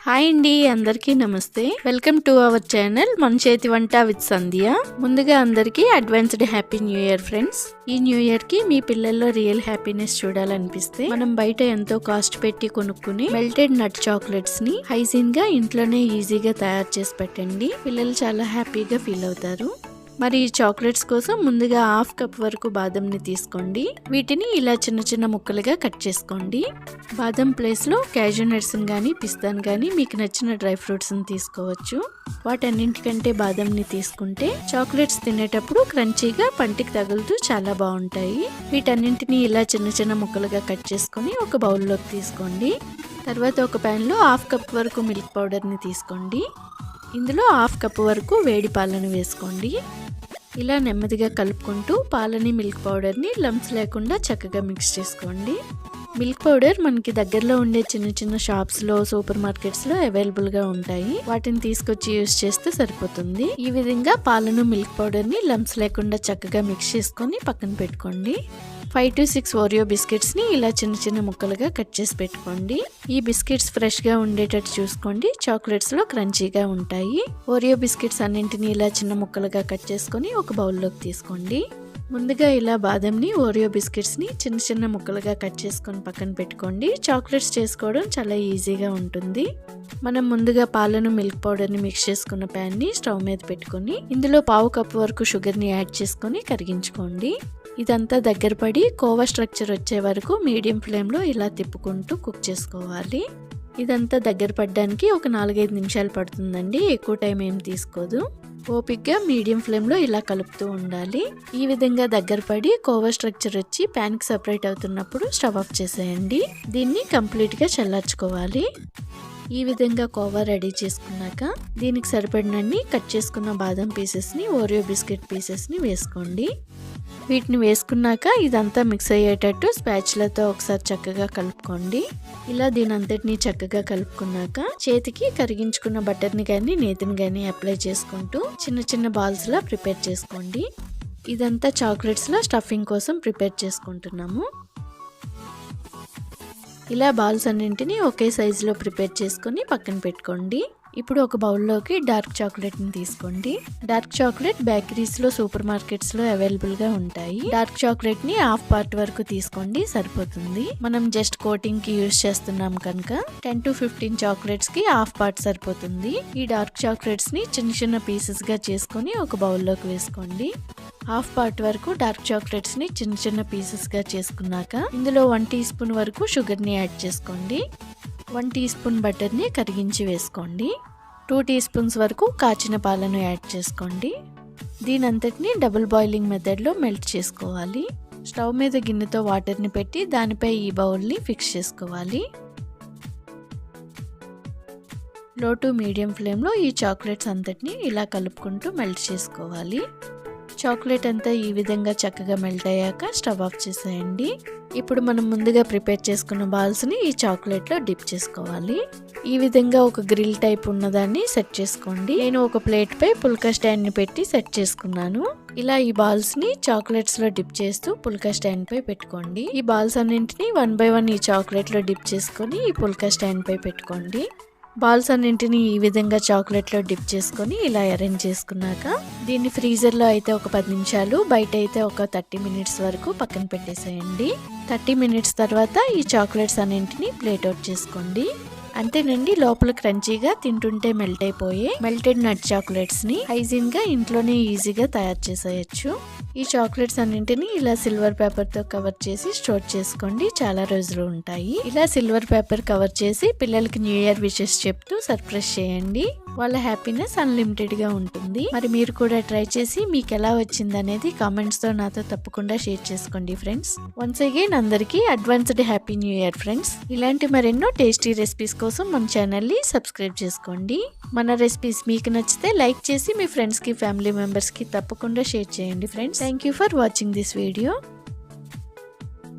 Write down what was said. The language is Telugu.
హాయ్ అండి, అందరికీ నమస్తే. వెల్కమ్ టు అవర్ ఛానల్ మన చేతి వంట విత్ సంధ్య. ముందుగా అందరికీ advanced happy new year friends. ఈ న్యూ ఇయర్ కి మీ పిల్లల్లో రియల్ హ్యాపీనెస్ చూడాలనిపిస్తే మనం బయట ఎంతో కాస్ట్ పెట్టి కొనుక్కుని మెల్టెడ్ నట్ చాక్లెట్స్ ని హైజీన్ గా ఇంట్లోనే ఈజీగా తయారు చేసి పెట్టండి. పిల్లలు చాలా హ్యాపీగా ఫీల్ అవుతారు. మరి ఈ చాక్లెట్స్ కోసం ముందుగా 1/2 కప్ వరకు బాదంని తీసుకోండి. వీటిని ఇలా చిన్న చిన్న ముక్కలుగా కట్ చేసుకోండి. బాదం ప్లేస్ లో క్యాజూ నట్స్ గానీ పిస్తాన్ గానీ మీకు నచ్చిన డ్రై ఫ్రూట్స్ ని తీసుకోవచ్చు. వాటన్నింటికంటే బాదంని తీసుకుంటే చాక్లెట్స్ తినేటప్పుడు క్రంచీగా పంటికి తగులుతూ చాలా బాగుంటాయి. వీటన్నింటినీ ఇలా చిన్న చిన్న ముక్కలుగా కట్ చేసుకుని ఒక బౌల్లోకి తీసుకోండి. తర్వాత ఒక ప్యాన్ లో 1/2 కప్ వరకు మిల్క్ పౌడర్ ని తీసుకోండి. ఇందులో 1/2 కప్ వరకు వేడి పాలను వేసుకోండి. ఇలా నెమ్మదిగా కలుపుకుంటూ పాలని మిల్క్ పౌడర్ని లంప్స్ లేకుండా చక్కగా మిక్స్ చేసుకోండి. మిల్క్ పౌడర్ మనకి దగ్గరలో ఉండే చిన్న చిన్న షాప్స్లో సూపర్ మార్కెట్స్లో అవైలబుల్గా ఉంటాయి. వాటిని తీసుకొచ్చి యూజ్ చేస్తే సరిపోతుంది. ఈ విధంగా పాలను మిల్క్ పౌడర్ని లంప్స్ లేకుండా చక్కగా మిక్స్ చేసుకొని పక్కన పెట్టుకోండి. 5 to 6 ఓరియో బిస్కెట్స్ ని ఇలా చిన్న చిన్న ముక్కలుగా కట్ చేసి పెట్టుకోండి. ఈ బిస్కెట్స్ ఫ్రెష్ గా ఉండేటట్టు చూసుకోండి. చాక్లెట్స్ లో క్రంచీగా ఉంటాయి. ఓరియో బిస్కెట్స్ అన్నింటినీ ఇలా చిన్న ముక్కలుగా కట్ చేసుకొని ఒక బౌల్లోకి తీసుకోండి. ముందుగా ఇలా బాదంని ఓరియో బిస్కెట్స్ ని చిన్న చిన్న ముక్కలుగా కట్ చేసుకొని పక్కన పెట్టుకోండి. చాక్లెట్స్ చేసుకోవడం చాలా ఈజీగా ఉంటుంది. మనం ముందుగా పాలను మిల్క్ పౌడర్ ని మిక్స్ చేసుకున్న ప్యాన్ ని స్టవ్ మీద పెట్టుకొని ఇందులో 1/2 కప్ వరకు షుగర్ ని యాడ్ చేసుకొని కరిగించుకోండి. ఇదంతా దగ్గర పడి కోవా స్ట్రక్చర్ వచ్చే వరకు మీడియం ఫ్లేమ్ లో ఇలా తిప్పుకుంటూ కుక్ చేసుకోవాలి. ఇదంతా దగ్గర పడడానికి ఒక 4-5 నిమిషాలు పడుతుందండి. ఎక్కువ టైం ఏం తీసుకోదు. ఓపిక్గా మీడియం ఫ్లేమ్ లో ఇలా కలుపుతూ ఉండాలి. ఈ విధంగా దగ్గర పడి కోవా స్ట్రక్చర్ వచ్చి ప్యాన్ కి సెపరేట్ అవుతున్నప్పుడు స్టవ్ ఆఫ్ చేసేయండి. దీన్ని కంప్లీట్ గా చల్లార్చుకోవాలి. ఈ విధంగా కోవా రెడీ చేసుకున్నాక దీనికి సరిపడినన్ని కట్ చేసుకున్న బాదం పీసెస్ ని ఓరియో బిస్కెట్ పీసెస్ ని వేసుకోండి. వీటిని వేసుకున్నాక ఇదంతా మిక్స్ అయ్యేటట్టు స్పాచులాతో ఒకసారి చక్కగా కలుపుకోండి. ఇలా దీనంతటిని చక్కగా కలుపుకున్నాక చేతికి కరిగించుకున్న బటర్ని కానీ నేతిని కానీ అప్లై చేసుకుంటూ చిన్న చిన్న బాల్స్ లా ప్రిపేర్ చేసుకోండి. ఇదంతా చాక్లెట్స్ లో స్టఫింగ్ కోసం ప్రిపేర్ చేసుకుంటున్నాము. ఇలా బాల్స్ అన్నింటినీ ఒకే సైజులో ప్రిపేర్ చేసుకొని పక్కన పెట్టుకోండి. ఇప్పుడు ఒక బౌల్లోకి డార్క్ చాక్లెట్ ని తీసుకోండి. డార్క్ చాక్లెట్ బేకరీస్ లో సూపర్ మార్కెట్స్ లో అవైలబుల్ గా ఉంటాయి. డార్క్ చాక్లెట్ ని 1/2 పార్ట్ వరకు తీసుకోండి, సరిపోతుంది. మనం జస్ట్ కోటింగ్ కి యూజ్ చేస్తున్నాం కనుక 10 to 15 చాక్లెట్స్ కి 1/2 పార్ట్ సరిపోతుంది. ఈ డార్క్ చాక్లెట్స్ ని చిన్న చిన్న పీసెస్ గా చేసుకొని ఒక బౌల్లోకి వేసుకోండి. 1/2 పార్ట్ వరకు డార్క్ చాక్లెట్స్ ని చిన్న చిన్న పీసెస్ గా చేసుకున్నాక ఇందులో 1 టీ స్పూన్ వరకు షుగర్ ని యాడ్ చేసుకోండి. 1 టీ స్పూన్ బటర్ ని కరిగించి వేసుకోండి. 2 టీ స్పూన్స్ వరకు కాచిన పాలను యాడ్ చేసుకోండి. దీనంతటిని డబుల్ బాయిలింగ్ మెథడ్ లో మెల్ట్ చేసుకోవాలి. స్టవ్ మీద గిన్నెతో వాటర్ ని పెట్టి దానిపై ఈ బౌల్ ని ఫిక్స్ చేసుకోవాలి. లో టు మీడియం ఫ్లేమ్ లో ఈ చాక్లెట్స్ అంతటిని ఇలా కలుపుకుంటూ మెల్ట్ చేసుకోవాలి. చాక్లెట్ అంతా ఈ విధంగా చక్కగా మెల్ట్ అయ్యాక స్టవ్ ఆఫ్ చేసేయండి. ఇప్పుడు మనం ముందుగా ప్రిపేర్ చేసుకున్న బాల్స్ ని ఈ చాక్లెట్ లో డిప్ చేసుకోవాలి. ఈ విధంగా ఒక గ్రిల్ టైప్ ఉన్నదాన్ని సెట్ చేసుకోండి. నేను ఒక ప్లేట్ పై పుల్కా స్టాండ్ ని పెట్టి సెట్ చేసుకున్నాను. ఇలా ఈ బాల్స్ ని చాక్లెట్స్ లో డిప్ చేస్తూ పుల్కా స్టాండ్ పై పెట్టుకోండి. ఈ బాల్స్ అన్నింటినీ 1 by 1 ఈ చాక్లెట్ లో డిప్ చేసుకొని ఈ పుల్కా స్టాండ్ పై పెట్టుకోండి. బాల్స్ అన్నింటినీ ఈ విధంగా చాక్లెట్ లో డిప్ చేసుకొని ఇలా అరేంజ్ చేసుకున్నాక దీన్ని ఫ్రీజర్ లో అయితే ఒక 10 నిమిషాలు, బయట అయితే ఒక 30 మినిట్స్ వరకు పక్కన పెట్టేసేయండి. 30 మినిట్స్ తర్వాత ఈ చాక్లెట్స్ అన్నింటినీ ప్లేట్ అవుట్ చేసుకోండి. అంతేనండి, లోపల క్రంచీగా తింటుంటే మెల్ట్ అయిపోయే మెల్టెడ్ నట్ చాక్లెట్స్ ని హైజీన్ గా ఇంట్లోనే ఈజీగా తయారు చేసేయచ్చు. ఈ చాక్లెట్స్ అన్నింటినీ ఇలా సిల్వర్ పేపర్ తో కవర్ చేసి స్టోర్ చేసుకోండి. చాలా రోజులు ఉంటాయి. ఇలా సిల్వర్ పేపర్ కవర్ చేసి పిల్లలకి న్యూ ఇయర్ విషెస్ చెప్తూ సర్ప్రైజ్ చేయండి. వాళ్ళ హ్యాపీనెస్ అన్లిమిటెడ్ గా ఉంటుంది. మరి మీరు కూడా ట్రై చేసి మీకు ఎలా వచ్చింది అనేది కామెంట్స్ తో నాతో తప్పకుండా షేర్ చేసుకోండి ఫ్రెండ్స్. వన్స్ అగైన్ అందరికీ advanced happy new year friends. ఇలాంటి మరెన్నో టేస్టీ రెసిపీస్ కోసం మన ఛానల్ ని సబ్స్క్రైబ్ చేసుకోండి. మన రెసిపీస్ మీకు నచ్చితే లైక్ చేసి మీ ఫ్రెండ్స్ కి ఫ్యామిలీ మెంబర్స్ కి తప్పకుండా షేర్ చేయండి friends. Thank you for watching this video.